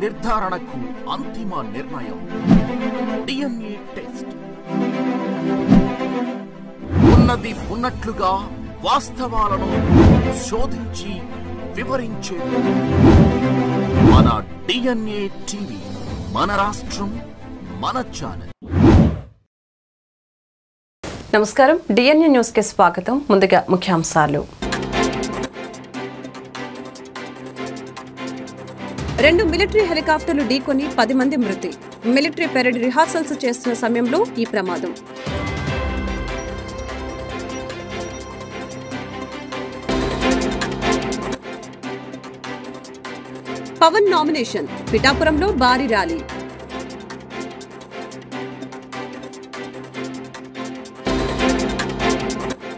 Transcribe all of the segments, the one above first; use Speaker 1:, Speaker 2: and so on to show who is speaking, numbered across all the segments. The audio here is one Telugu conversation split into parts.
Speaker 1: నిర్ధారణకు అంతిమ నిర్ణయం DNA టెస్ట్. ఉన్నది ఉన్నట్లుగా వాస్తవాలను శోధించి వివరించే మన DNA టీవీ, మన రాష్ట్రం, మన ఛానల్.
Speaker 2: నమస్కారం, DNA న్యూస్ కి స్వాగతం. ముందుగా ముఖ్యాంశాలు.
Speaker 3: 2 మిలిటరీ హెలికాప్టర్లు ఢీకొని 10 మంది మృతి. మిలిటరీ పెరేడ్ రిహార్సల్స్ చేస్తున్న సమయంలో ఈ ప్రమాదం. పవన్ నామినేషన్, పిఠాపురంలో భారీ ర్యాలీ.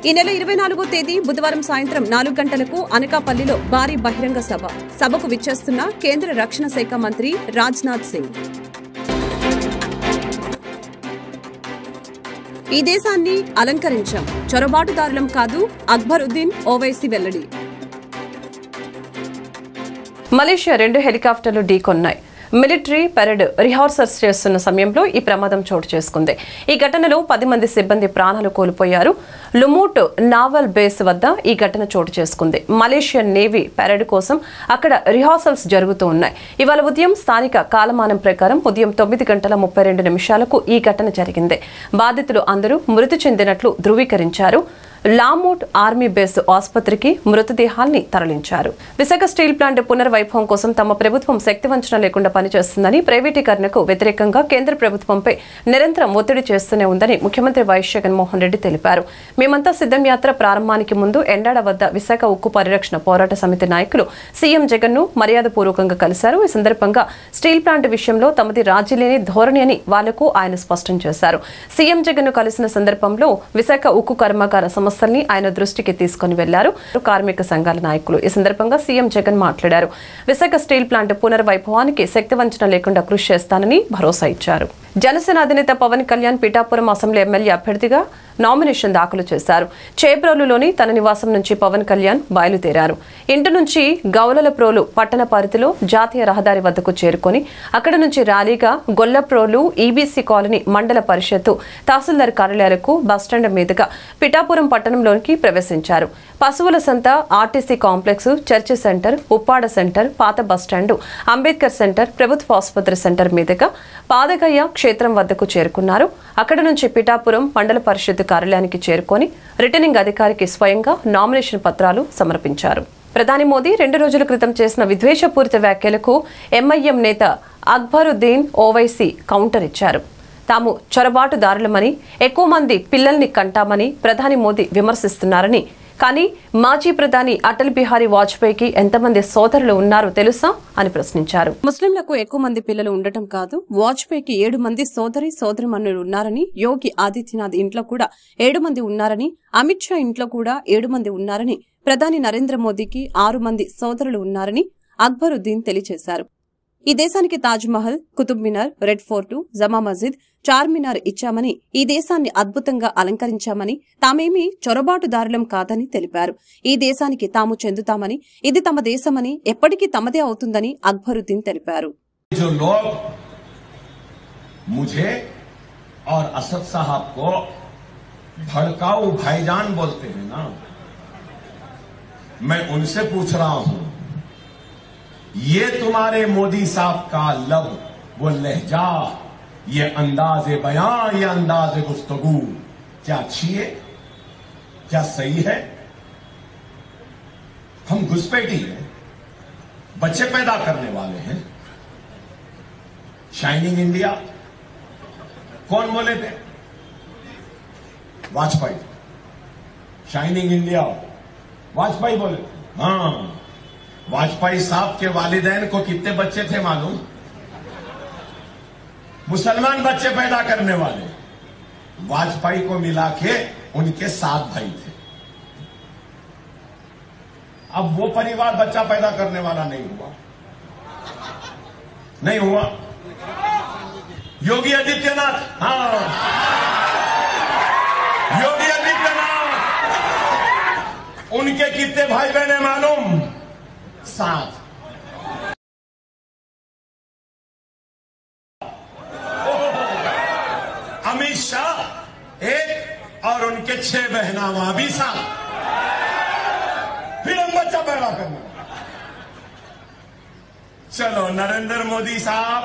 Speaker 3: ఈ నెల 24వ తేదీ బుధవారం సాయంత్రం 4 గంటలకు అనకాపల్లిలో భారీ బహిరంగ సభకు విచ్చేస్తున్న కేంద్ర రక్షణ శాఖ మంత్రి రాజ్నాథ్ సింగ్. ఈ దేశాన్ని అలంకరించాం, చొరబాటుదారులం కాదు, అక్బరుద్దీన్ ఓవైసీ వెల్లడి.
Speaker 2: మలేషియా 2 హెలికాప్టర్లు ఢీకొన్నాయి. మిలిటరీ పెరేడ్ రిహార్సల్స్ చేస్తున్న సమయంలో ఈ ప్రమాదం చోటు చేసుకుంది. ఈ ఘటనలో 10 మంది సిబ్బంది ప్రాణాలు కోల్పోయారు. లుమూట్ నావల్ బేస్ వద్ద ఈ ఘటన చోటు చేసుకుంది. మలేషియన్ నేవీ పెరేడ్ కోసం అక్కడ రిహార్సల్స్ జరుగుతూ ఉన్నాయి. ఇవాళ ఉదయం స్థానిక కాలమానం ప్రకారం ఉదయం 9:32 ఈ ఘటన జరిగింది. బాధితులు అందరూ మృతి చెందినట్లు ధృవీకరించారు. లామూట్ ఆర్మీ బేస్ ఆసుపత్రికి మృతదేహాల్ని తరలించారు. విశాఖ స్టీల్ ప్లాంట్ పునర్వైభవం కోసం తమ ప్రభుత్వం శక్తివంచన లేకుండా పనిచేస్తుందని, ప్రైవేటీకరణకు వ్యతిరేకంగా కేంద్ర ప్రభుత్వంపై నిరంతరం ఒత్తిడి చేస్తూనే ఉందని ముఖ్యమంత్రి వైఎస్ జగన్మోహన్ రెడ్డి తెలిపారు. మేమంతా సిద్ధం యాత్ర ప్రారంభానికి ముందు ఎండాడ వద్ద విశాఖ ఉక్కు పరిరక్షణ పోరాట సమితి నాయకులు సీఎం జగన్ ను మర్యాదపూర్వకంగా కలిశారు. ఈ సందర్భంగా స్టీల్ ప్లాంట్ విషయంలో తమది రాజీ లేని ధోరణి అని వాళ్లకు ఆయన స్పష్టం చేశారు. సీఎం జగన్ ను కలిసిన సందర్భంలో విశాఖ ఉక్కు కర్మాగార సమస్యల్ని ఆయన దృష్టికి తీసుకుని వెళ్లారు కార్మిక సంఘాల నాయకులు. ఈ సందర్భంగా సీఎం జగన్ మాట్లాడారు. విశాఖ స్టీల్ ప్లాంట్ పునర్వైభవానికి శక్తివంచన లేకుండా కృషి చేస్తానని భరోసా ఇచ్చారు. జనసేన అధినేత పవన్ కళ్యాణ్ పిఠాపురం అసెంబ్లీ ఎమ్మెల్యే అభ్యర్థిగా నామినేషన్ దాఖలు చేశారు. చేబ్రోలులోని తన నివాసం నుంచి పవన్ కళ్యాణ్ బయలుదేరారు. ఇంటి నుంచి గౌలలప్రోలు పట్టణ పరిధిలో జాతీయ రహదారి వద్దకు చేరుకొని అక్కడ నుంచి ర్యాలీగా గొల్లప్రోలు ఈబీసీ కాలనీ మండల పరిషత్తు తహసీల్దార్ కార్యాలయాలకు బస్టాండ్ మీదుగా పిఠాపురం పట్టణంలోకి ప్రవేశించారు. పశువుల సంత, RTC complex, church centre, Uppada centre, పాత బస్టాండు, అంబేద్కర్ సెంటర్, ప్రభుత్వ ఆసుపత్రి సెంటర్ మీదుగా పాదగయ్య క్షేత్రం వద్దకు చేరుకున్నారు. అక్కడ నుంచి పిఠాపురం మండల పరిషత్ కార్యాలయానికి చేరుకొని రిటర్నింగ్ అధికారికి స్వయంగా నామినేషన్ పత్రాలు సమర్పించారు. ప్రధాని మోదీ 2 రోజుల క్రితం చేసిన విద్వేషపూరిత వ్యాఖ్యలకు ఎంఐఎం నేత అక్బరుద్దీన్ ఓవైసీ కౌంటర్ ఇచ్చారు. తాము చొరబాటుదారులమని, ఎక్కువ మంది పిల్లల్ని కంటామని ప్రధాని మోదీ విమర్శిస్తున్నారని, కానీ మాజీ ప్రధాని అటల్ బిహారీ వాజ్పేయికి ఎంతమంది సోదరులు ఉన్నారో తెలుసా అని ప్రశ్నించారు.
Speaker 3: ముస్లింలకు ఎక్కువ మంది పిల్లలు ఉండటం కాదు, వాజ్పేయికి 7 మంది సోదరిమణులు ఉన్నారని, యోగి ఆదిత్యనాథ్ ఇంట్లో కూడా 7 మంది ఉన్నారని, అమిత్ షా ఇంట్లో కూడా 7 మంది ఉన్నారని, ప్రధాని నరేంద్ర మోదీకి 6 మంది సోదరులు ఉన్నారని అక్బరుద్దీన్ తెలియజేశారు. ఈ దేశానికి తాజ్ మహల్, కుతుబ్ మినార్, రెడ్ ఫోర్టు, జమా మస్జిద్, చార్మినార్ ఇచ్చామని, ఈ దేశాన్ని అద్భుతంగా అలంకరించామని, తామేమీ చొరబాటుదారులం కాదని తెలిపారు. ఈ దేశానికి తాము చెందుతామని, ఇది తమ దేశమని, ఎప్పటికీ తమదే అవుతుందని అక్బరుద్దీన్ తెలిపారు.
Speaker 4: ये तुम्हारे मोदी साहब का लब, वो लहजा, ये अंदाज़े बयां, ये अंदाज़े गुफ्तगू क्या अच्छी है, क्या सही है? हम घुसपैठी हैं, बच्चे पैदा करने वाले हैं. शाइनिंग इंडिया कौन बोले थे? वाजपेयी. शाइनिंग इंडिया वाजपेयी बोले. हाँ, वाजपेयी साहब के वालिदैन को कितने बच्चे थे मालूम? मुसलमान बच्चे पैदा करने वाले. वाजपेयी को मिला के उनके 7 भाई थे. अब वो परिवार बच्चा पैदा करने वाला नहीं हुआ. योगी आदित्यनाथ, हाँ, योगी आदित्यनाथ, उनके कितने भाई बहन है मालूम? 7. अमित शाह एक और उनके 6 बहना वहां भी साथ, फिर हम बच्चा पैदा करना। चलो नरेंद्र मोदी साहब,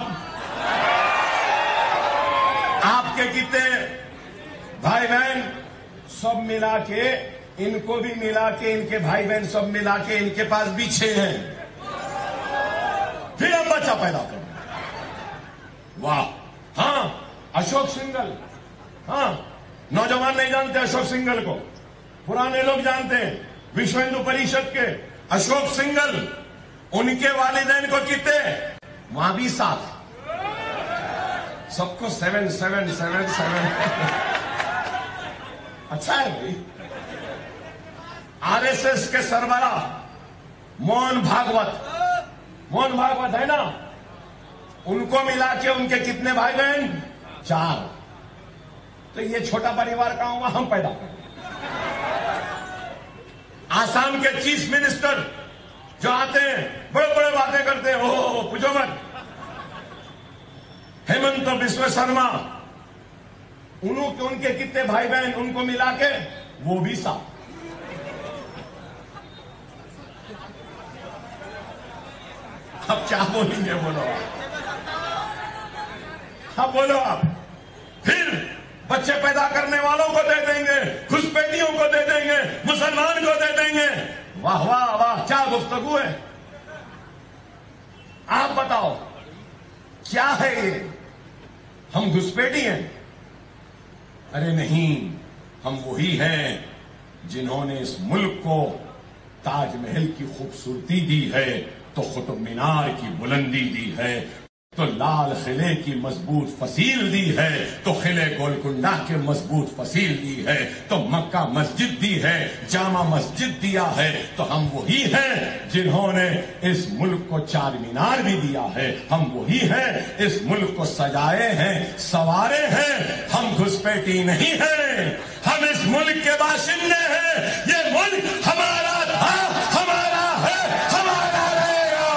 Speaker 4: आपके कितने भाई बहन सब मिला के, इनको भी मिला के, इनके भाई बहन सब मिला के इनके पास भी 6 हैं, फिर हम बच्चा पैदा करें। वाह। हाँ, अशोक सिंघल, हाँ, नौजवान नहीं जानते अशोक सिंघल को, पुराने लोग जानते हैं। विश्व हिंदू परिषद के अशोक सिंघल, उनके वालिदैन को कितने, वहां भी 7, सबको 7 7 7 7। अच्छा है भाई। आरएसएस के सरबराह मोहन भागवत है ना, उनको मिला के उनके कितने भाई बहन, 4। तो ये छोटा परिवार कहां हुआ, हम पैदा करें। आसाम के चीफ मिनिस्टर जो आते हैं बड़े बड़े बातें करते हैं, ओ पूछो मत। हेमंत बिस्व शर्मा, उनके कितने भाई बहन, उनको मिला के वो भी 7। अब क्या बोलेंगे, बोलो आप, बोलो आप। फिर बच्चे पैदा करने वालों को दे देंगे, घुसपैठियों को दे देंगे, मुसलमान को दे देंगे। वाह वाह वाह, क्या गुफ्तगू है। आप बताओ क्या है ये, हम घुसपैठी हैं? अरे नहीं, हम वही हैं जिन्होंने इस मुल्क को ताजमहल की खूबसूरती दी है, तो कुतुब मीनार की बुलंदी दी है, तो लाल किले की मजबूत फसील दी है, तो किले गोलकुंडा के मजबूत फसील दी है, तो मक्का मस्जिद दी है, जामा मस्जिद दिया है। तो हम वही हैं जिन्होंने इस मुल्क को 4 मीनार भी दिया है। हम वही हैं इस मुल्क को सजाए हैं, सवारे हैं। हम घुसपैठी नहीं हैं, हम इस मुल्क के बाशिंदे हैं। ये मुल्क हमारा था, हमारा है, हमारा रहेगा।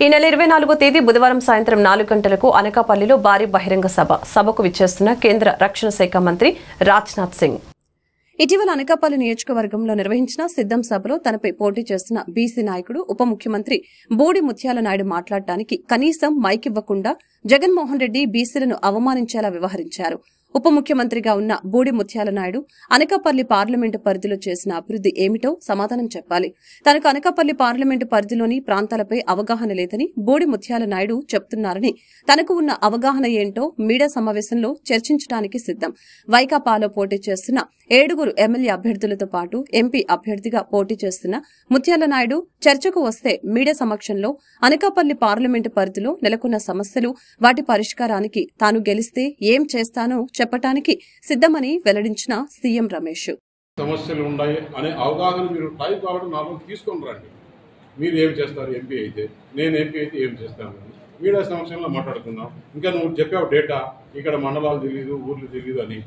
Speaker 2: ఈ నెల 24వ తేదీ బుధవారం సాయంత్రం 4 గంటలకు అనకాపల్లిలో భారీ బహిరంగ సభకు విచ్చేస్తున్న కేంద్ర రక్షణ శాఖ మంత్రి రాజ్నాథ్ సింగ్.
Speaker 3: ఇటీవల అనకాపల్లి నియోజకవర్గంలో నిర్వహించిన సిద్దం సభలో తనపై పోటీ చేస్తున్న బీసీ నాయకుడు ఉప ముఖ్యమంత్రి బూడి ముత్యాల నాయుడు మాట్లాడటానికి కనీసం మైక్ ఇవ్వకుండా జగన్మోహన్ రెడ్డి బీసీలను అవమానించేలా వ్యవహరించారు. ఉప ముఖ్యమంత్రిగా ఉన్న బూడి ముత్యాల నాయుడు అనకాపల్లి పార్లమెంటు పరిధిలో చేసిన అభివృద్ది ఏమిటో సమాధానం చెప్పాలి. తనకు అనకాపల్లి పార్లమెంటు పరిధిలోని ప్రాంతాలపై అవగాహన లేదని బూడి ముత్యాల నాయుడు చెప్తున్నారని, తనకు ఉన్న అవగాహన ఏంటో మీడియా సమావేశంలో చర్చించడానికి సిద్దం. వైకాపాలో పోటీ చేస్తున్న 7 ఎమ్మెల్యే అభ్యర్థులతో పాటు ఎంపీ అభ్యర్థిగా పోటీ చేస్తున్న ముత్యాల నాయుడు చర్చకు వస్తే మీడియా సమక్షంలో అనకాపల్లి పార్లమెంటు పరిధిలో నెలకొన్న సమస్యలు, వాటి పరిష్కారానికి తాను గెలిస్తే ఏం చేస్తానో చెప్పటానికి సిద్దమని వెల్లడించిన సీఎం రమేష్.
Speaker 5: సమస్యలు ఉన్నాయి అనే అవగాహన మీరు టైం కావడం నాలుగు తీసుకొని రండి. మీరు ఏం చేస్తారు ఎంపీ అయితే, నేను ఎంపీ అయితే ఏం చేస్తాను, మీడియా సమస్యల్లో మాట్లాడుకుందాం. ఇంకా నువ్వు చెప్పావు డేటా, ఇక్కడ మండలాలు తెలియదు, ఊర్లు తెలియదు అని,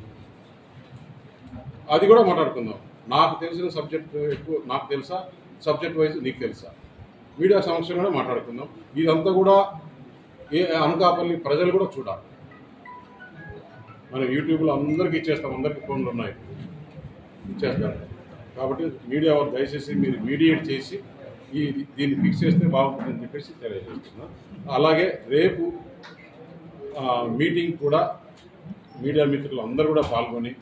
Speaker 5: అది కూడా మాట్లాడుకుందాం. నాకు తెలిసిన సబ్జెక్ట్ ఎక్కువ నాకు తెలుసా, సబ్జెక్ట్ వైజ్ నీకు తెలుసా, మీడియా సమస్యలోనే మాట్లాడుకుందాం. ఇదంతా కూడా అనకాపల్లి ప్రజలు కూడా చూడాలి. మనం యూట్యూబ్లో అందరికీ ఇచ్చేస్తాం, అందరికీ ఫోన్లు ఉన్నాయి, ఇచ్చేస్తాం. కాబట్టి మీడియా వాళ్ళు దయచేసి మీరు మీడియేట్ చేసి దీన్ని ఫిక్స్ చేస్తే బాగుంటుందని చెప్పేసి తెలియజేస్తున్నాం. అలాగే రేపు మీటింగ్ కూడా మీడియా మిత్రులు అందరూ కూడా పాల్గొని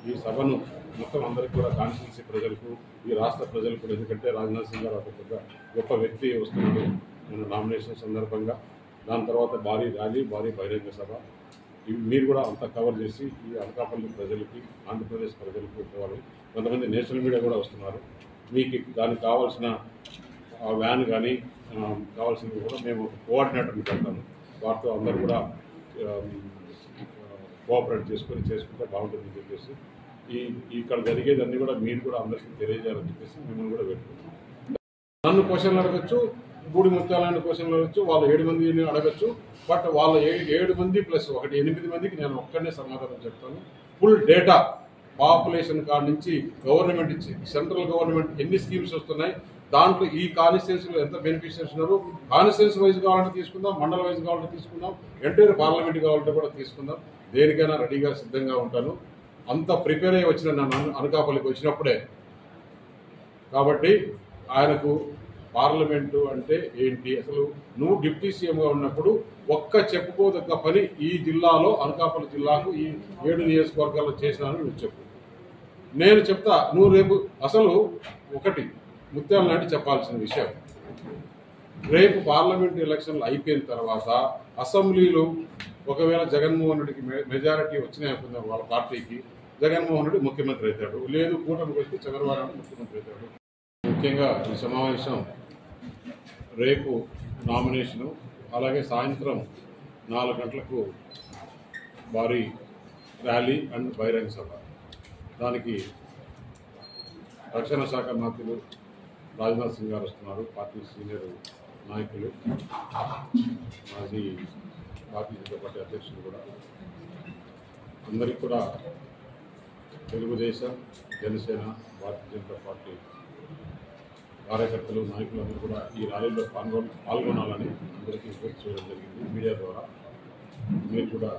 Speaker 5: ఈ సభను మొత్తం అందరికీ కూడా కాన్స్టిట్యూన్సీ ప్రజలకు, ఈ రాష్ట్ర ప్రజలకు, ఎందుకంటే రాజ్నాథ్ సింగ్ గారు ఒక పెద్ద గొప్ప వ్యక్తి వస్తున్నాడు మన నామినేషన్ సందర్భంగా. దాని తర్వాత భారీ ర్యాలీ, భారీ బహిరంగ సభ, మీరు కూడా అంతా కవర్ చేసి ఈ అనకాపల్లి ప్రజలకి, ఆంధ్రప్రదేశ్ ప్రజలకు ఇవ్వాలి. కొంతమంది నేషనల్ మీడియా కూడా వస్తున్నారు. మీకు దానికి కావాల్సిన వ్యాన్ కానీ కావాల్సినవి కూడా మేము కోఆర్డినేటర్ని పెడతాము. వారితో అందరూ కూడా కోఆపరేట్ చేసుకుంటే బాగుంటుందని చెప్పేసి ఇక్కడ జరిగేదన్నీ కూడా మీరు కూడా అందరికీ తెలియజేయాలని చెప్పేసి మిమ్మల్ని కూడా పెట్టుకుంటాం. నన్ను క్వశ్చన్లు అడగచ్చు, బూడి ముత్యాలైన క్వశ్చన్లు అడగచ్చు, వాళ్ళు 7 మందిని అడగచ్చు. బట్ వాళ్ళ 7 మంది ప్లస్ 8 మందికి నేను ఒక్కనే సమాధానం చెప్తాను. ఫుల్ డేటా పాపులేషన్ కాడ నుంచి గవర్నమెంట్ ఇచ్చి, సెంట్రల్ గవర్నమెంట్ ఎన్ని స్కీమ్స్ వస్తున్నాయి, దాంట్లో ఈ కాన్స్టిట్యున్సీలో ఎంత బెనిఫిషియర్స్ ఉన్నారు, కాన్స్టిట్యున్సీ వైజ్ కావాలంటే తీసుకుందాం, మండల వైజ్ కావాలంటే తీసుకుందాం, ఎంటైర్ పార్లమెంట్ కావాలంటే కూడా తీసుకుందాం. దేనికైనా రెడీగా సిద్ధంగా ఉంటాను. అంత ప్రిపేర్ అయ్యి వచ్చిన నన్ను అనకాపల్లికి వచ్చినప్పుడే. కాబట్టి ఆయనకు పార్లమెంటు అంటే ఏంటి, అసలు నువ్వు డిప్యూటీ సీఎంగా ఉన్నప్పుడు ఒక్క చెప్పుకోదగ్గ పని ఈ జిల్లాలో, అనకాపల్లి జిల్లాకు ఈ 7 నియోజకవర్గాల్లో చేసినాను నువ్వు చెప్పు. నేను చెప్తా, నువ్వు రేపు అసలు ఒకటి ముత్యాల నాయుడు చెప్పాల్సిన విషయం, రేపు పార్లమెంట్ ఎలక్షన్లు అయిపోయిన తర్వాత అసెంబ్లీలో ఒకవేళ జగన్మోహన్ రెడ్డికి మెజారిటీ వచ్చినాయనుకుందాం, వాళ్ళ పార్టీకి జగన్మోహన్ రెడ్డి ముఖ్యమంత్రి అవుతాడు, లేదు కూటమికి వస్తే చంద్రబాబు నాయుడు ముఖ్యమంత్రి అవుతాడు. ముఖ్యంగా ఈ సమావేశం రేపు నామినేషను, అలాగే సాయంత్రం 4 గంటలకు భారీ ర్యాలీ అండ్ బహిరంగ సభ. దానికి రక్షణ శాఖ మంత్రులు రాజ్నాథ్ సింగ్ గారు వస్తున్నారు, పార్టీ సీనియర్ నాయకులు, మాజీ భారతీయ జనతా పార్టీ అధ్యక్షులు కూడా. అందరికీ కూడా తెలుగుదేశం, జనసేన, భారతీయ జనతా పార్టీ కార్యకర్తలు, నాయకులందరూ కూడా ఈ ర్యాలీలో పాల్గొనాలని అందరికీ రిక్వెస్ట్ చేయడం జరిగింది మీడియా ద్వారా. మీరు కూడా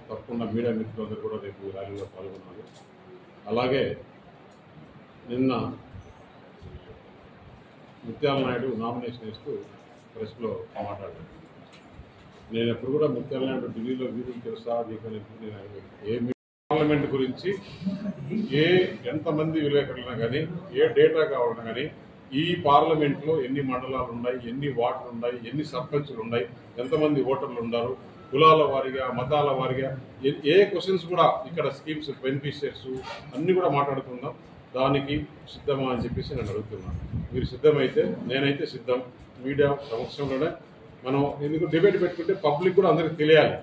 Speaker 5: తప్పకుండా మీడియా మిత్రులందరూ కూడా రేపు ఈ ర్యాలీలో పాల్గొనాలి. అలాగే నిన్న ముత్యాల నాయుడు నామినేషన్ ఇస్తూ ప్రెస్లో మాట్లాడాడు. నేను ఎప్పుడు కూడా ముత్యాల నాయుడు ఢిల్లీలో వీరులు తెలుసా నీకు ఏ పార్లమెంట్ గురించి ఎంతమంది విలేకరులైనా కానీ, ఏ డేటా కావాలన్నా కానీ, ఈ పార్లమెంట్లో ఎన్ని మండలాలు ఉన్నాయి, ఎన్ని వార్డులు ఉన్నాయి, ఎన్ని సర్పంచులు ఉన్నాయి, ఎంతమంది ఓటర్లు ఉన్నారు, కులాల వారీగా, మతాల వారీగా, ఏ క్వశ్చన్స్ కూడా ఇక్కడ స్కీమ్స్, బెనిఫిషియర్స్ అన్నీ కూడా మాట్లాడుకుందాం. దానికి సిద్ధమా అని చెప్పేసి నేను అడుగుతున్నాను. మీరు సిద్ధమైతే నేనైతే సిద్ధం. మీడియా సమక్షంలోనే మనం ఎందుకు డిబేట్ పెట్టుకుంటే పబ్లిక్ కూడా అందరికీ తెలియాలి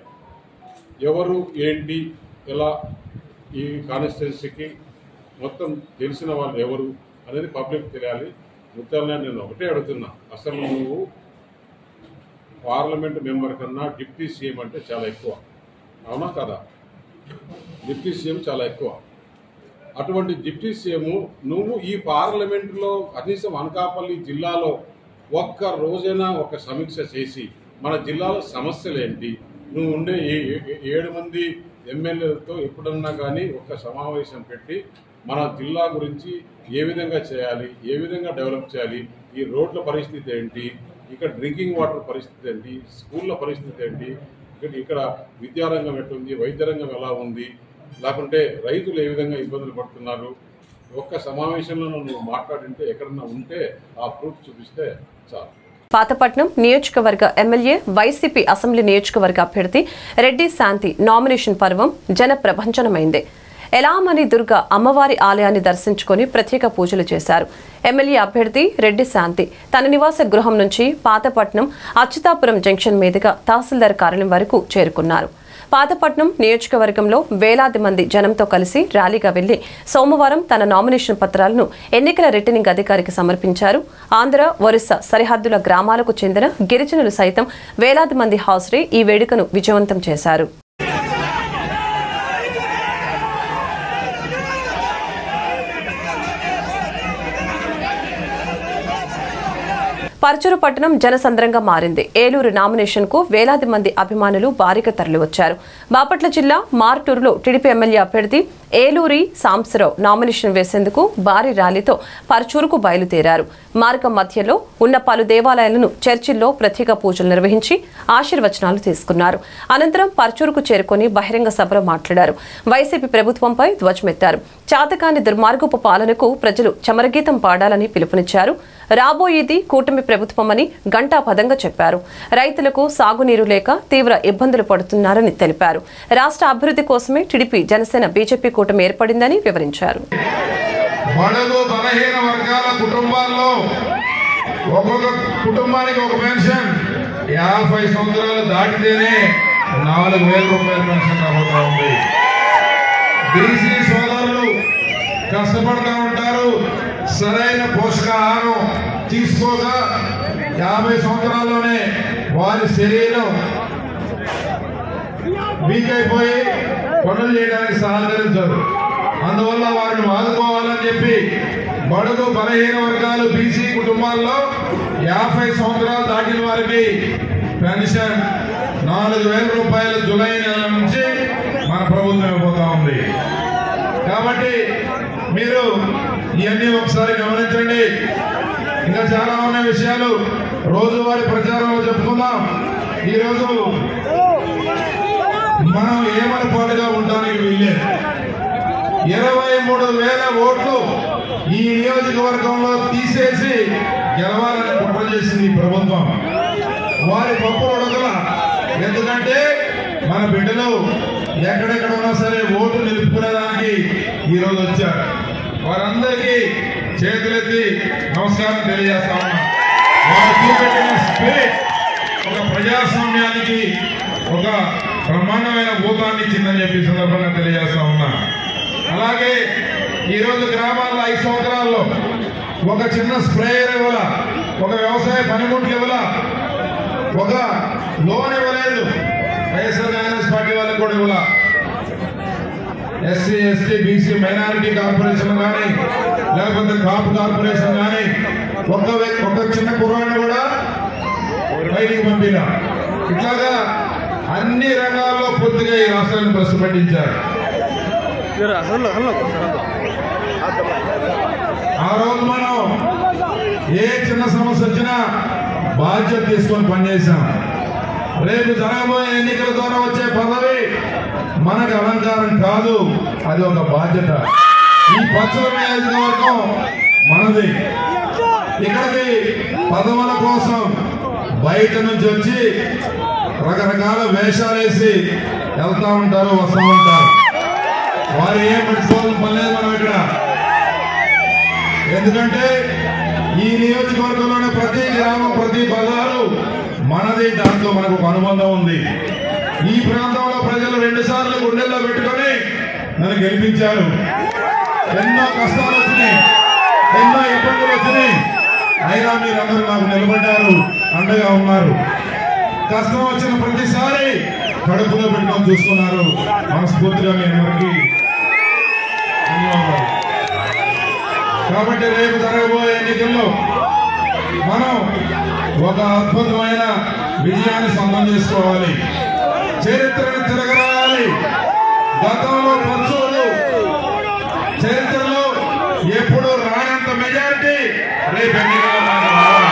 Speaker 5: ఎవరు ఏంటి ఎలా, ఈ కాన్స్టిట్యున్సీకి మొత్తం తెలిసిన వాళ్ళు ఎవరు అనేది పబ్లిక్ తెలియాలి. ముఖ్యంగా నేను ఒకటే అడుగుతున్నా, అసలు నువ్వు పార్లమెంట్ మెంబర్ కన్నా డిప్యూటీ సీఎం అంటే చాలా ఎక్కువ, అవునా కదా? డిప్యూటీ సీఎం చాలా ఎక్కువ. అటువంటి డిప్యూటీ సీఎం నువ్వు ఈ పార్లమెంటులో కనీసం అనకాపల్లి జిల్లాలో ఒక్క రోజైనా ఒక సమీక్ష చేసి మన జిల్లాలో సమస్యలు ఏంటి, నువ్వు ఉండే 7 మంది ఎమ్మెల్యేలతో ఎప్పుడన్నా కానీ ఒక సమావేశం పెట్టి మన జిల్లా గురించి ఏ విధంగా చేయాలి, ఏ విధంగా డెవలప్ చేయాలి, ఈ రోడ్ల పరిస్థితి ఏంటి, ఇక్కడ డ్రింకింగ్ వాటర్ పరిస్థితి ఏంటి, స్కూళ్ళ పరిస్థితి ఏంటి, ఇక్కడ విద్యారంగం ఎట్లుంది, వైద్య రంగం ఎలా ఉంది, లేకుంటే రైతులు ఏ విధంగా ఇబ్బందులు పడుతున్నారు, ఒక్క సమావేశంలో నువ్వు మాట్లాడింటే ఎక్కడన్నా ఉంటే ఆ ప్రూఫ్ చూపిస్తే చాలు.
Speaker 2: పాతపట్నం నియోజకవర్గ ఎమ్మెల్యే వైసీపీ అసెంబ్లీ నియోజకవర్గ అభ్యర్థి రెడ్డి శాంతి నామినేషన్ పర్వం జన ప్రభంజనమైంది. ఎలామని దుర్గ అమ్మవారి ఆలయాన్ని దర్శించుకుని ప్రత్యేక పూజలు చేశారు. ఎమ్మెల్యే అభ్యర్థి రెడ్డి శాంతి తన నివాస గృహం నుంచి పాతపట్నం అచ్యుతాపురం జంక్షన్ మీదుగా తహసీల్దార్ కార్యాలయం వరకు చేరుకున్నారు. పాతపట్నం నియోజకవర్గంలో వేలాది మంది జనంతో కలిసి ర్యాలీగా వెళ్లి సోమవారం తన నామినేషన్ పత్రాలను ఎన్నికల రిటర్నింగ్ అధికారికి సమర్పించారు. ఆంధ్ర, ఒరిస్సా సరిహద్దుల గ్రామాలకు చెందిన గిరిజనులు సైతం వేలాది మంది హాజరై ఈ వేడుకను విజయవంతం చేశారు. పర్చూరు పట్టణం జనసంద్రంగా మారింది. ఏలూరు నామినేషన్ కు వేలాది మంది అభిమానులు భారీగా తరలివచ్చారు. బాపట్ల జిల్లా మార్టూరులో టీడీపీ ఎమ్మెల్యే అభ్యర్థి ఏలూరి సాంబశివరావు నామినేషన్ వేసేందుకు భారీ ర్యాలీతో పర్చూరుకు బయలుదేరారు. మార్గం మధ్యలో ఉన్న పలు దేవాలయాలను, చర్చిల్లో ప్రత్యేక పూజలు నిర్వహించి ఆశీర్వచనాలు తీసుకున్నారు. అనంతరం పర్చూరుకు చేరుకుని బహిరంగ సభలో మాట్లాడారు. వైసీపీ ప్రభుత్వంపై ధ్వజమెత్తారు. చాతకాని దుర్మార్గపు పాలనకు ప్రజలు చమరగీతం పాడాలని పిలుపునిచ్చారు. రాబోయేది కూటమి ప్రభుత్వమని ఘంటాపథంగా చెప్పారు. రైతులకు సాగునీరు లేక తీవ్ర ఇబ్బందులు పడుతున్నారని తెలిపారు. రాష్ట్ర అభివృద్ధి కోసమే టీడీపీ, జనసేన, బీజేపీ కూటమి ఏర్పడిందని వివరించారు.
Speaker 6: బడుగు బలహీన వర్గాల కుటుంబాల్లో ఒక్కొక్క కుటుంబానికి ఒక పెన్షన్ 50 సంవత్సరాలు దాటితేనే 4,000 రూపాయల పెన్షన్ రాబోతా ఉంది. బీసీ సోదరులు కష్టపడుతూ ఉంటారు, సరైన పోషకాహారం తీసుకోగా 50 సంవత్సరాల్లోనే వారి శరీరం వీక్ అయిపోయి పనులు చేయడానికి సహకరించారు. అందువల్ల వారిని ఆదుకోవాలని చెప్పి బడుగు బలహీన వర్గాలు బీసీ కుటుంబాల్లో 50 సంవత్సరాలు దాటిన వారికి పెన్షన్ 4,000 రూపాయలు జూలై నెల నుంచి మన ప్రభుత్వం అయిపోతా ఉంది. కాబట్టి మీరు ఇవన్నీ ఒకసారి గమనించండి. ఇంకా చాలా ఉన్న విషయాలు రోజువారీ ప్రచారంలో చెప్పుకుందాం. ఈరోజు మనం ఏమనుకోలుగా ఉండడానికి వీల్లేదు. 23,000 ఓట్లు ఈ నియోజకవర్గంలో తీసేసి గెలవాలని కుట్ర చేసింది ఈ ప్రభుత్వం. వారి పప్పులు ఉడకల. ఎందుకంటే మన బిడ్డలు ఎక్కడెక్కడ ఉన్నా సరే ఓటు నిలుపుకునేదానికి ఈరోజు వచ్చారు. వారందరికీ చేతులెత్తి నమస్కారం తెలియజేస్తా ఉన్నా. వారు చూపెట్టిన స్పిరిట్ ఒక ప్రజాస్వామ్యానికి ఒక బ్రహ్మాండమైన భూతాన్ని ఇచ్చిందని చెప్పి సందర్భంగా తెలియజేస్తా ఉన్నా. అలాగే ఈరోజు గ్రామాల్లో 5 సంవత్సరాల్లో ఒక చిన్న స్ప్రేయర్ ఇవ్వాల, ఒక వ్యవసాయ పనిముట్లు ఇవ్వాల, ఒక లోన్ ఇవ్వలేదు. వైఎస్ఆర్ కాంగ్రెస్ పార్టీ వాళ్ళకి కూడా ఇవ్వాల. SC ST BC minority corporation కానీ లేకపోతే కాపు కార్పొరేషన్ కానీ ఒక చిన్న కుర్రాన్ని కూడా బయటికి పంపినా. ఇట్లాగా అన్ని రంగాల్లో పూర్తిగా ఈ రాష్ట్రాన్ని ప్రశ్న పట్టించారు. ఆ రోజు మనం ఏ చిన్న సమస్య వచ్చినా బాధ్యత తీసుకొని పనిచేశాం. రేపు జరగబోయే ఎన్నికల ద్వారా వచ్చే పదవి మనకు అలంకారం కాదు, అది ఒక బాధ్యత. ఈ పచ్చల నియోజకవర్గం మనది. ఇక్కడికి పదవుల కోసం బయట నుంచి వచ్చి రకరకాల వేషాలు వేసి వెళ్తా ఉంటారు, వస్తూ ఉంటారు. వారు ఏం పెట్టుకోవాలని పని లేదు మనం ఇక్కడ. ఎందుకంటే ఈ నియోజకవర్గంలోనే ప్రతి గ్రామం ప్రతి బజారు మనది. దాంట్లో మనకు ఒక అనుబంధం ఉంది. ఈ ప్రాంతంలో ప్రజలు 2 సార్లు గుండెల్లో పెట్టుకొని నన్ను గెలిపించారు. ఎన్నో కష్టాలు వచ్చినాయి, ఎన్నో ఇబ్బందులు వచ్చినాయి. అయినా మీరందరూ నాకు నిలబడ్డారు, అండగా ఉన్నారు. కష్టం వచ్చిన ప్రతిసారి కడుపులో పెట్టుకొని చూసుకున్నారు. మనస్ఫూర్తిగా మీ అందరికీ ధన్యవాదాలు. కాబట్టి రేపు జరగబోయే ఎన్నికల్లో మనం ఒక అద్భుతమైన విజయాన్ని సొంతం చేసుకోవాలి. చరిత్రను తిరగరాయాలి. గతంలో పచ్చోలు చరిత్రలో ఎప్పుడు రానంత మెజారిటీ రేపు ఎన్నికల్లో రావాలి.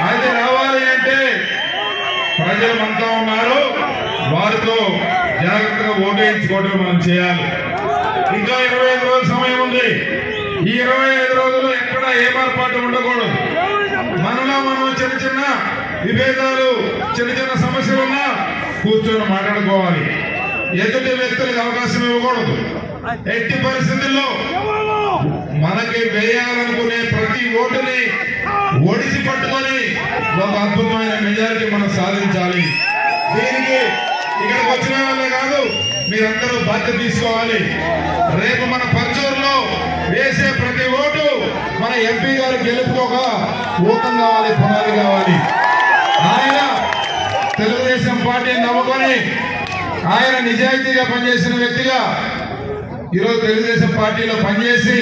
Speaker 6: అది రావాలి అంటే ప్రజలు మనతో ఉన్నారు, వారితో జాగ్రత్తగా ఓటు వేయించుకోవడం మనం చేయాలి. ఇంకా 25 రోజుల సమయం ఉంది. ఈ 25 రోజులు ఎక్కడ ఏమార్పాటు ఉండకూడదు. మనలో మనం చిన్న చిన్న విభేదాలు, చిన్న చిన్న సమస్యలున్నా కూర్చొని మాట్లాడుకోవాలి. ఎదుటి వ్యక్తులకు అవకాశం ఇవ్వకూడదు. ఎట్టి పరిస్థితుల్లో మనకి వేయాలనుకునే ప్రతి ఓటుని ఒడిసి పట్టుకొని ఒక అద్భుతమైన మెజారిటీ మనం సాధించాలి. దీనికి ఇక్కడికి వచ్చిన వాళ్ళే కాదు, మీరందరూ బాధ్యత తీసుకోవాలి. రేపు మన పర్చూరులో వేసే ప్రతి ఓటు మన ఎంపీ గారు గెలుపుకోక ఊతం కావాలి, పునాది కావాలి. ఆయన తెలుగుదేశం పార్టీని నమ్ముకొని ఆయన నిజాయితీగా పనిచేసిన వ్యక్తిగా ఈరోజు తెలుగుదేశం పార్టీలో పనిచేసి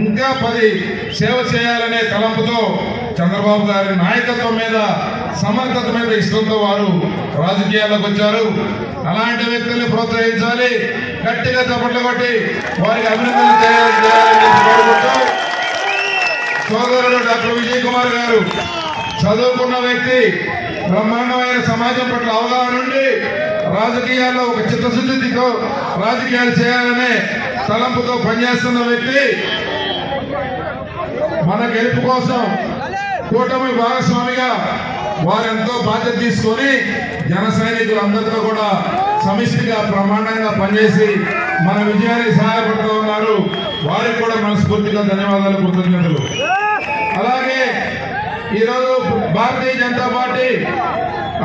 Speaker 6: ఇంకా 10 సేవ చేయాలనే తలంపుతో చంద్రబాబు గారి నాయకత్వం మీద, సమర్థత మీద ఇష్టంతో వారు రాజకీయాల్లోకి వచ్చారు. అలాంటి వ్యక్తుల్ని ప్రోత్సహించాలి, గట్టిగా చప్పట్లు కొట్టి వారికి అభినందనలు చేయాలని కోరుకుంటూ, సోదరుడు డాక్టర్ విజయ్ కుమార్ గారు చదువుకున్న వ్యక్తి, బ్రహ్మాండమైన సమాజం పట్ల అవగాహన ఉండి రాజకీయాల్లో ఒక చిత్తశుద్ధితో రాజకీయాలు చేయాలనే తలంపుతో పనిచేస్తున్న వ్యక్తి. మన గెలుపు కోసం కూటమి భాగస్వామిగా వారెంతో బాధ్యత తీసుకొని జన సైనికులందరితో కూడా సమిష్టిగా బ్రహ్మాండంగా పనిచేసి మన విజయానికి సహాయపడుతూ ఉన్నారు. వారికి కూడా మనస్ఫూర్తిగా ధన్యవాదాలు, కృతజ్ఞతలు. అలాగే ఈరోజు భారతీయ జనతా పార్టీ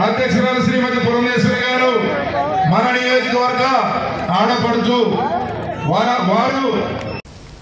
Speaker 6: అధ్యక్షురాలు శ్రీమతి పురంధేశ్వరి గారు మన నియోజకవర్గ ఆడపడుచు. వారు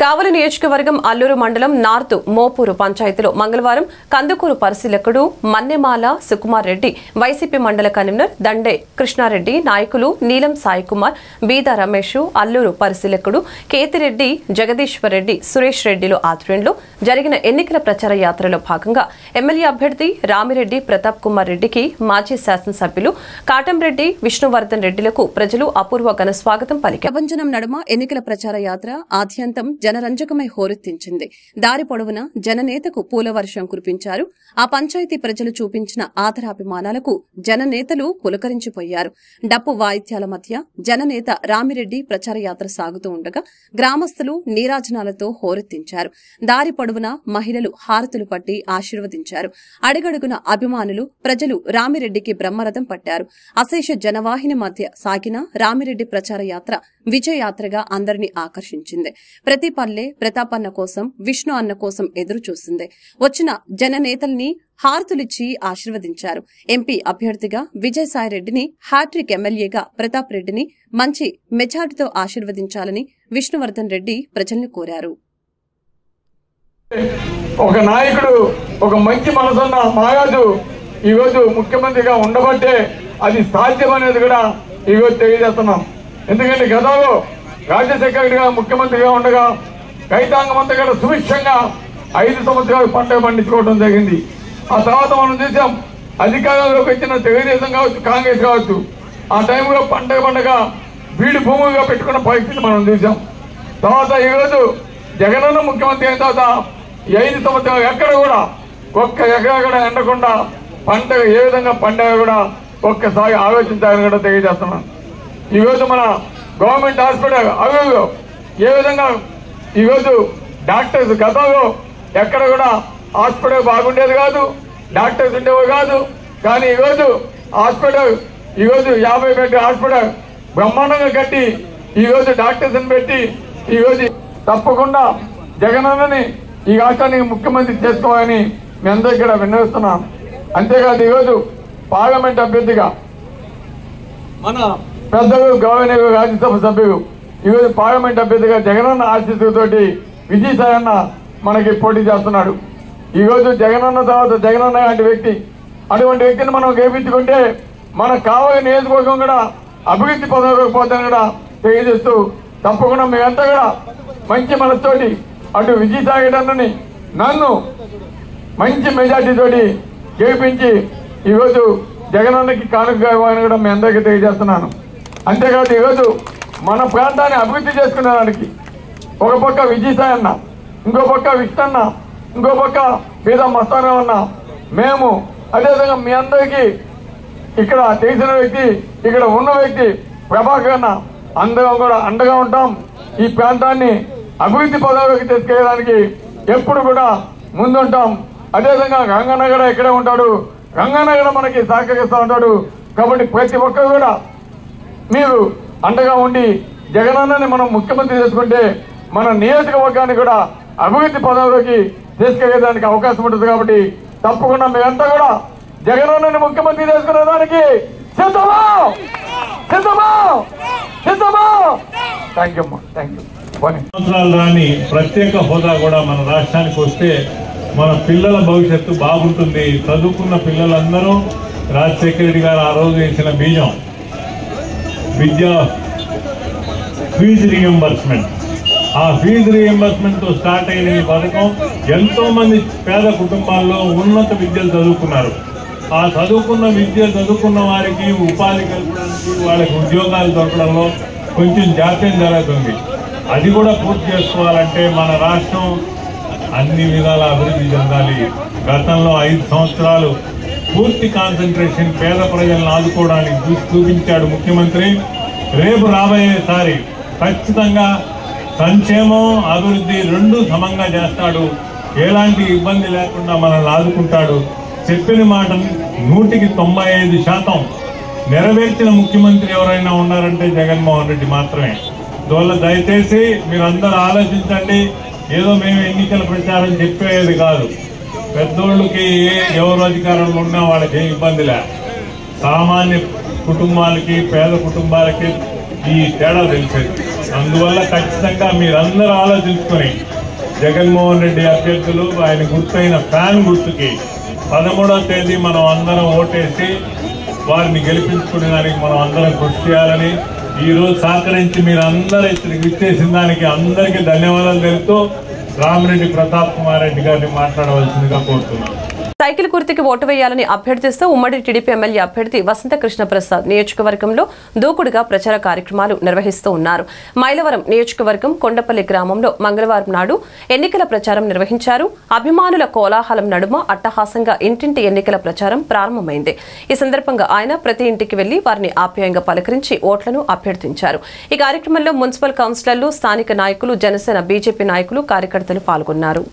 Speaker 2: కావలి నియోజకవర్గం అల్లూరు మండలం నార్త్ మోపూరు పంచాయతీలో మంగళవారం కందుకూరు పరిశీలకుడు మన్నెమాల సుకుమార్ రెడ్డి, వైసీపీ మండల కన్వీనర్ దండే కృష్ణారెడ్డి, నాయకులు నీలం సాయి కుమార్, బీదా రమేష్, అల్లూరు పరిశీలకుడు కేతిరెడ్డి, జగదీశ్వర్ రెడ్డి, సురేష్ రెడ్డిల ఆధ్వర్యంలో జరిగిన ఎన్నికల ప్రచార యాత్రలో భాగంగా ఎమ్మెల్యే అభ్యర్థి రామిరెడ్డి ప్రతాప్ కుమార్ రెడ్డికి మాజీ శాసనసభ్యులు కాటంరెడ్డి విష్ణువర్ధన్ రెడ్డిలకు ప్రజలు అపూర్వ ఘన స్వాగతం పలికారు.
Speaker 3: ప్రభంజనం నడుమ ఎన్నికల ప్రచార యాత్ర ఆద్యంతం జనరంజకమై హోరెత్తించింది. దారి పొడవున జననేతకు పూలవర్షం కురిపించారు. ఆ పంచాయతీ ప్రజలు చూపించిన ఆదరాభిమానాలకు జననేతలు పులకరించిపోయారు. డప్పు వాయిద్యాల మధ్య జననేత రామిరెడ్డి ప్రచార యాత్ర సాగుతూ ఉండగా గ్రామస్తులు నీరాజనాలతో హోరెత్తించారు. దారి పొడవున మహిళలు హారతులు పట్టి ఆశీర్వదించారు. అడుగడుగున అభిమానులు ప్రజలు రామిరెడ్డికి బ్రహ్మరథం పట్టారు. అశేష జనవాహిని మధ్య సాగిన రామిరెడ్డి ప్రచార యాత్ర విజయయాత్రగా అందరినీ ఆకర్షించింది. ప్రతి పల్లె ప్రతాపన్న కోసం, విష్ణు అన్న కోసం ఎదురు చూసింది. వచ్చిన జననేతల్ని హారతులిచ్చి ఆశీర్వదించారు. ఎంపీ అభ్యర్థిగా విజయసాయిరెడ్డిని, హ్యాట్రిక్ ఎమ్మెల్యేగా ప్రతాప్ రెడ్డిని మంచి మెజార్టీతో ఆశీర్వదించాలని విష్ణువర్ధన్ రెడ్డి ప్రజల్ని కోరారు.
Speaker 7: ఒక నాయకుడు, ఒక మంచి మనసున్న మహారాజు ఈరోజు ముఖ్యమంత్రిగా ఉండబట్టే అది సాధ్యమనేది కూడా ఈరోజు తెలియజేస్తున్నాం. ఎందుకంటే గతంలో రాజశేఖర రెడ్డి గారు ముఖ్యమంత్రిగా ఉండగా రైతాంగం అంతా కూడా సుభిక్షంగా 5 సంవత్సరాలు పంటలు పండించుకోవడం జరిగింది. ఆ తర్వాత మనం చూసాం, అధికారంలోకి వచ్చిన తెలుగుదేశం కావచ్చు, కాంగ్రెస్ కావచ్చు, ఆ టైంలో పంటగా బీడు భూములుగా పెట్టుకున్న పరిస్థితి మనం చూసాం. తర్వాత ఈరోజు జగనన్న ముఖ్యమంత్రి అయిన తర్వాత 5 సంవత్సరాలు ఎక్కడ కూడా ఒక్క ఎకరా కూడా ఎండకుండా పంట ఏ విధంగా పండగ కూడా ఒక్కసారి ఆలోచించాలని కూడా తెలియజేస్తున్నాం. ఈరోజు మన గవర్నమెంట్ హాస్పిటల్ అభివృద్ధిలో ఏ విధంగా ఈరోజు డాక్టర్స్ గతంలో ఎక్కడ కూడా హాస్పిటల్ బాగుండేది కాదు, డాక్టర్స్ ఉండేవి కాదు. కానీ ఈరోజు హాస్పిటల్ 50 బెడ్ హాస్పిటల్ బ్రహ్మాండంగా కట్టి ఈరోజు డాక్టర్స్ని పెట్టి ఈరోజు తప్పకుండా జగనన్నని ఈ రాష్ట్రానికి ముఖ్యమంత్రి చేసుకోవాలని మీ అందరికీ కూడా విన్నవిస్తున్నాం. అంతేకాదు ఈరోజు పార్లమెంట్ అభ్యర్థిగా మన పెద్దలు గౌరవనీయులు రాజ్యసభ సభ్యులు ఈరోజు పార్లమెంట్ అభ్యర్థిగా జగనన్న ఆశీస్సులతోటి విజయసాయి అన్న మనకి పోటీ చేస్తున్నాడు. ఈరోజు జగనన్న తర్వాత జగనన్న అటువంటి వ్యక్తిని మనం గెలిపించుకుంటే మన కావలి నియోజకవర్గం కూడా అభివృద్ధి పొందకపోతుందని కూడా తెలియజేస్తూ తప్పకుండా మేమంతా కూడా మంచి మనసుతోటి అటు విజయసాయి అన్నని నన్ను మంచి మెజార్టీతోటి గెలిపించి ఈరోజు జగనన్నకి కానుకగా ఇవ్వాలని కూడా మీ అందరికీ తెలియజేస్తున్నాను. అంతేకాదు ఈరోజు మన ప్రాంతాన్ని అభివృద్ధి చేసుకునేదానికి ఒక పక్క విజయసాయి అన్న, ఇంకో పక్క విష్ణన్న, ఇంకో పక్క పేద మస్తానం అన్న, మేము అదేవిధంగా మీ అందరికీ ఇక్కడ తెలిసిన వ్యక్తి, ఇక్కడ ఉన్న వ్యక్తి ప్రభాకర్ అన్న, అందరం కూడా అండగా ఉంటాం. ఈ ప్రాంతాన్ని అభివృద్ధి పదవిలోకి తీసుకెళ్ళడానికి ఎప్పుడు కూడా ముందుంటాం. అదేవిధంగా రంగన్న కూడా ఇక్కడే ఉంటాడు, రంగన్న కూడా మనకి సహకరిస్తూ ఉంటాడు. కాబట్టి ప్రతి ఒక్కరు కూడా మీరు అండగా ఉండి జగనన్నని మనం ముఖ్యమంత్రి చేసుకుంటే మన నియోజకవర్గాన్ని కూడా అభివృద్ధి పదవిలోకి తీసుకెళ్ళడానికి అవకాశం ఉంటుంది. కాబట్టి తప్పకుండా మీరంతా కూడా జగనన్నని ముఖ్యమంత్రి చేసుకునేదానికి సిద్ధమా సిద్ధమా సిద్ధమా. థ్యాంక్ యూ అమ్మా, థ్యాంక్ యూ.
Speaker 8: సంవత్సరాలు రాని ప్రత్యేక హోదా కూడా మన రాష్ట్రానికి వస్తే మన పిల్లల భవిష్యత్తు బాగుంటుంది. చదువుకున్న పిల్లలందరూ రాజశేఖర రెడ్డి గారు ఆ రోజు వేసిన బీజం విద్యా ఫీజు రీఎంబర్స్మెంట్. ఆ ఫీజు రీఎంబర్స్మెంట్తో స్టార్ట్ అయిన ఈ పథకం ఎంతో మంది పేద కుటుంబాల్లో ఉన్నత విద్యలు చదువుకున్నారు. ఆ చదువుకున్న వారికి ఉపాధి కల్పడానికి, వాళ్ళకి ఉద్యోగాలు దొరకడంలో కొంచెం జాప్యం జరుగుతుంది. అది కూడా పూర్తి చేసుకోవాలంటే మన రాష్ట్రం అన్ని విధాల అభివృద్ధి చెందాలి. గతంలో 5 సంవత్సరాలు పూర్తి కాన్సన్ట్రేషన్ పేద ప్రజలను ఆదుకోవడానికి చూపించాడు ముఖ్యమంత్రి. రేపు రాబోయేసారి ఖచ్చితంగా సంక్షేమం అభివృద్ధి 2 సమంగా చేస్తాడు. ఎలాంటి ఇబ్బంది లేకుండా మనల్ని ఆదుకుంటాడు. చెప్పిన మాట 195% నెరవేర్చిన ముఖ్యమంత్రి ఎవరైనా ఉన్నారంటే జగన్మోహన్ రెడ్డి మాత్రమే. అందువల్ల దయచేసి మీరందరూ ఆలోచించండి. ఏదో మేము ఎన్నికల ప్రచారం చెప్పేది కాదు. పెద్దోళ్ళకి ఎవరు అధికారంలో ఉన్నా వాళ్ళకి ఏం ఇబ్బంది లే. సామాన్య కుటుంబాలకి, పేద కుటుంబాలకి ఈ తేడా తెలిసేది. అందువల్ల ఖచ్చితంగా మీరందరూ ఆలోచించుకొని జగన్మోహన్ రెడ్డి అభ్యర్థులు ఆయన గుర్తైన ఫ్యాన్ గుర్తుకి 13వ తేదీ మనం అందరం ఓటేసి వారిని గెలిపించుకునే దానికి మనం అందరం కృషి చేయాలని ఈరోజు సహకరించి మీరు అందరూ ఇక్కడికి ఇచ్చేసిన దానికి అందరికీ ధన్యవాదాలు తెలుపుతూ రామిరెడ్డి ప్రతాప్ కుమార్ రెడ్డి గారిని మాట్లాడవలసిందిగా కోరుతున్నాను.
Speaker 2: సైకిల్ గుర్తుకి ఓటు వేయాలని అభ్యర్థిస్తూ ఉమ్మడి టీడీపీ ఎమ్మెల్యే అభ్యర్థి వసంత కృష్ణ ప్రసాద్ నియోజకవర్గంలో దూకుడుగా ప్రచార కార్యక్రమాలు నిర్వహిస్తూ ఉన్నారు. మైలవరం నియోజకవర్గం కొండపల్లి గ్రామంలో మంగళవారం నాడు ఎన్నికల ప్రచారం నిర్వహించారు. అభిమానుల కోలాహలం నడుమ అట్టహాసంగా ఇంటింటి ఎన్నికల ప్రచారం ప్రారంభమైంది. ఈ సందర్భంగా ఆయన ప్రతి ఇంటికి వెళ్లి వారిని ఆప్యాయంగా పలకరించి ఓట్లను అభ్యర్థించారు. ఈ కార్యక్రమంలో మున్సిపల్ కౌన్సిలర్లు, స్థానిక నాయకులు, జనసేన, బీజేపీ నాయకులు, కార్యకర్తలు పాల్గొన్నారు.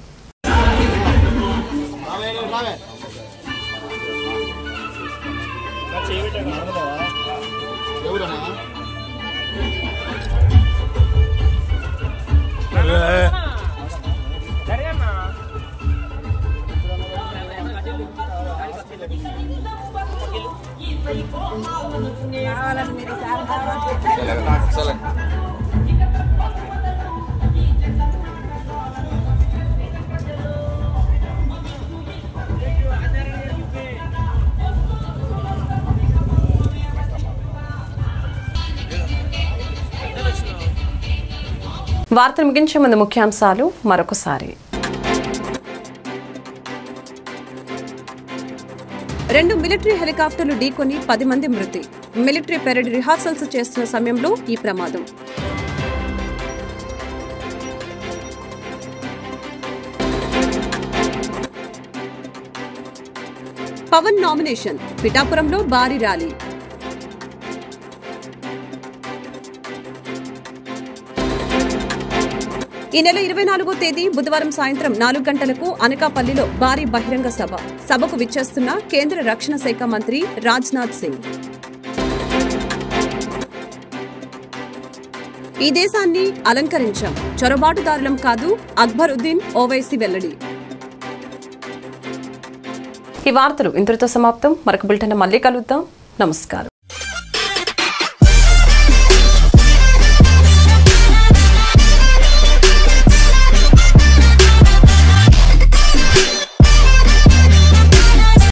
Speaker 2: వార్తలు ముగించే ముందు ముఖ్యాంశాలు మరొకసారి.
Speaker 3: 2 మిలిటరీ హెలికాప్టర్లు ఢీకొని 10 మంది మృతి. మిలిటరీ పెరేడ్ రిహార్సల్స్ చేస్తున్న సమయంలో ఈ ప్రమాదం. పవన్ నామినేషన్, పిఠాపురంలో భారీ ర్యాలీ. ఈ నెల 24వ తేదీ బుధవారం సాయంత్రం 4 గంటలకు అనకాపల్లిలో భారీ బహిరంగ సభకు విచ్చేస్తున్న కేంద్ర రక్షణ శాఖ మంత్రి రాజ్నాథ్ సింగ్. ఈ దేశాన్ని అలంకరించాం, చొరబాటుదారులం కాదు, అక్బరుద్దీన్ ఓవైసీ వెల్లడి.
Speaker 2: ఈ వార్తలు ఇంతటితో సమాప్తం. మరొక బులెటిన్ మళ్ళీ కలుద్దాం. నమస్కారం.